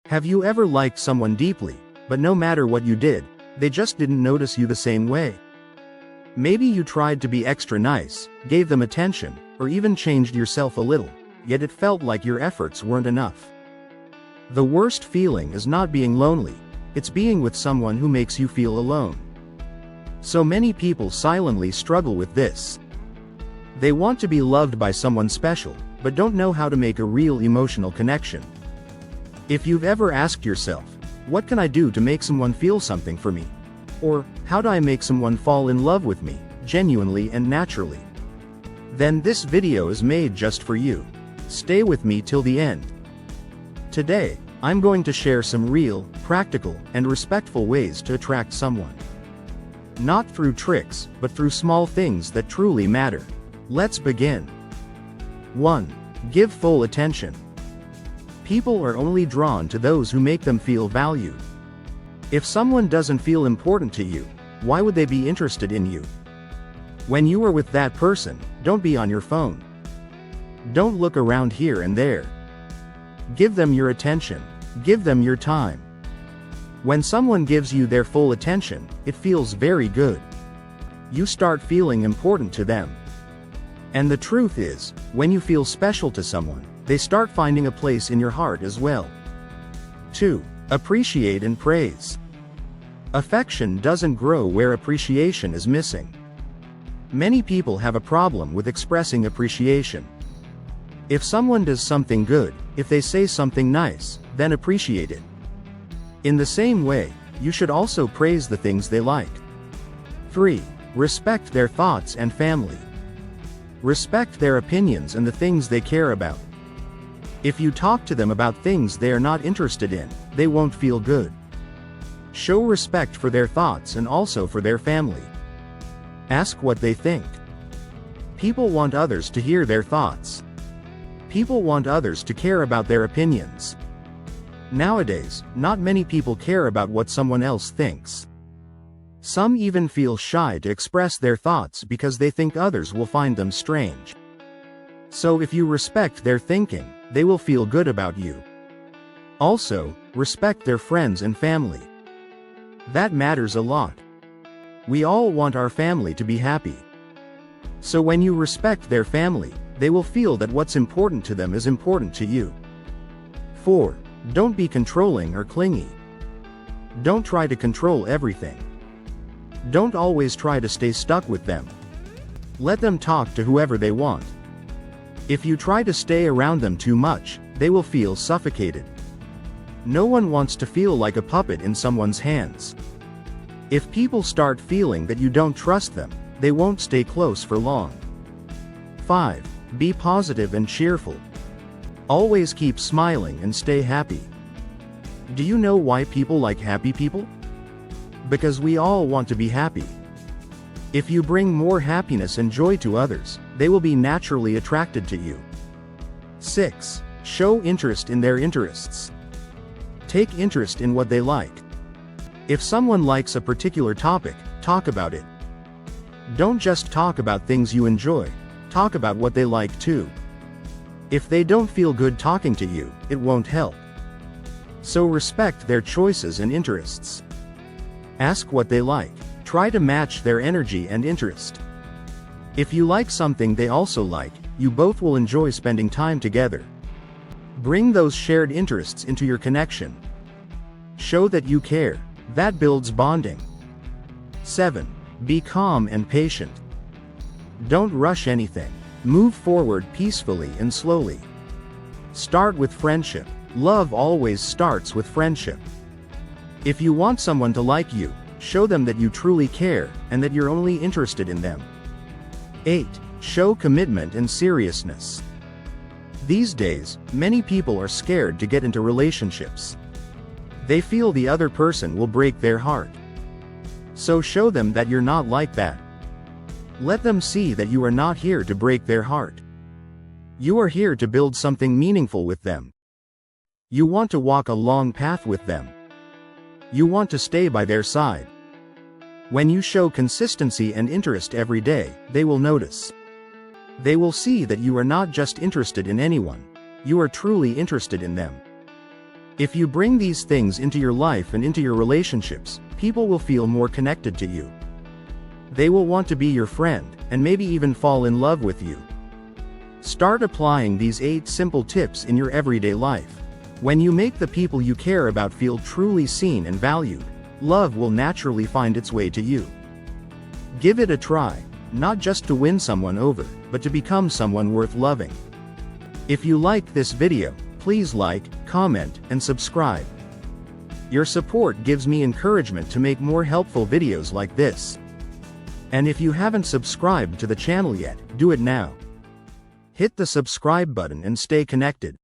Have you ever liked someone deeply, but no matter what you did, they just didn't notice you the same way? Maybe you tried to be extra nice, gave them attention, or even changed yourself a little, yet it felt like your efforts weren't enough. The worst feeling is not being lonely, it's being with someone who makes you feel alone. So many people silently struggle with this. They want to be loved by someone special, but don't know how to make a real emotional connection. If you've ever asked yourself, what can I do to make someone feel something for me? Or, how do I make someone fall in love with me, genuinely and naturally? Then this video is made just for you. Stay with me till the end. Today, I'm going to share some real, practical, and respectful ways to attract someone. Not through tricks, but through small things that truly matter. Let's begin. 1. Give full attention. People are only drawn to those who make them feel valued. If someone doesn't feel important to you, why would they be interested in you? When you are with that person, don't be on your phone. Don't look around here and there. Give them your attention. Give them your time. When someone gives you their full attention, it feels very good. You start feeling important to them. And the truth is, when you feel special to someone, they start finding a place in your heart as well. 2. Appreciate and praise. Affection doesn't grow where appreciation is missing. Many people have a problem with expressing appreciation. If someone does something good, if they say something nice, then appreciate it. In the same way, you should also praise the things they like. 3. Respect their thoughts and family. Respect their opinions and the things they care about. If you talk to them about things they are not interested in, they won't feel good. Show respect for their thoughts and also for their family. Ask what they think. People want others to hear their thoughts. People want others to care about their opinions. Nowadays, not many people care about what someone else thinks. Some even feel shy to express their thoughts because they think others will find them strange. So if you respect their thinking, they will feel good about you. Also, respect their friends and family. That matters a lot. We all want our family to be happy. So when you respect their family, they will feel that what's important to them is important to you. 4. Don't be controlling or clingy. Don't try to control everything. Don't always try to stay stuck with them. Let them talk to whoever they want. If you try to stay around them too much, they will feel suffocated. No one wants to feel like a puppet in someone's hands. If people start feeling that you don't trust them, they won't stay close for long. 5. Be positive and cheerful. Always keep smiling and stay happy. Do you know why people like happy people? Because we all want to be happy. If you bring more happiness and joy to others, they will be naturally attracted to you. 6. Show interest in their interests. Take interest in what they like. If someone likes a particular topic, talk about it. Don't just talk about things you enjoy, talk about what they like too. If they don't feel good talking to you, it won't help. So respect their choices and interests. Ask what they like. Try to match their energy and interest. If you like something they also like, you both will enjoy spending time together. Bring those shared interests into your connection. Show that you care. That builds bonding. 7. Be calm and patient. Don't rush anything. Move forward peacefully and slowly. Start with friendship. Love always starts with friendship. If you want someone to like you, show them that you truly care, and that you're only interested in them. 8. Show commitment and seriousness. These days, many people are scared to get into relationships. They feel the other person will break their heart. So show them that you're not like that. Let them see that you are not here to break their heart. You are here to build something meaningful with them. You want to walk a long path with them. You want to stay by their side. When you show consistency and interest every day, they will notice. They will see that you are not just interested in anyone. You are truly interested in them. If you bring these things into your life and into your relationships, people will feel more connected to you. They will want to be your friend, and maybe even fall in love with you. Start applying these 8 simple tips in your everyday life. When you make the people you care about feel truly seen and valued, love will naturally find its way to you. Give it a try, not just to win someone over, but to become someone worth loving. If you liked this video, please like, comment, and subscribe. Your support gives me encouragement to make more helpful videos like this. And if you haven't subscribed to the channel yet, do it now. Hit the subscribe button and stay connected.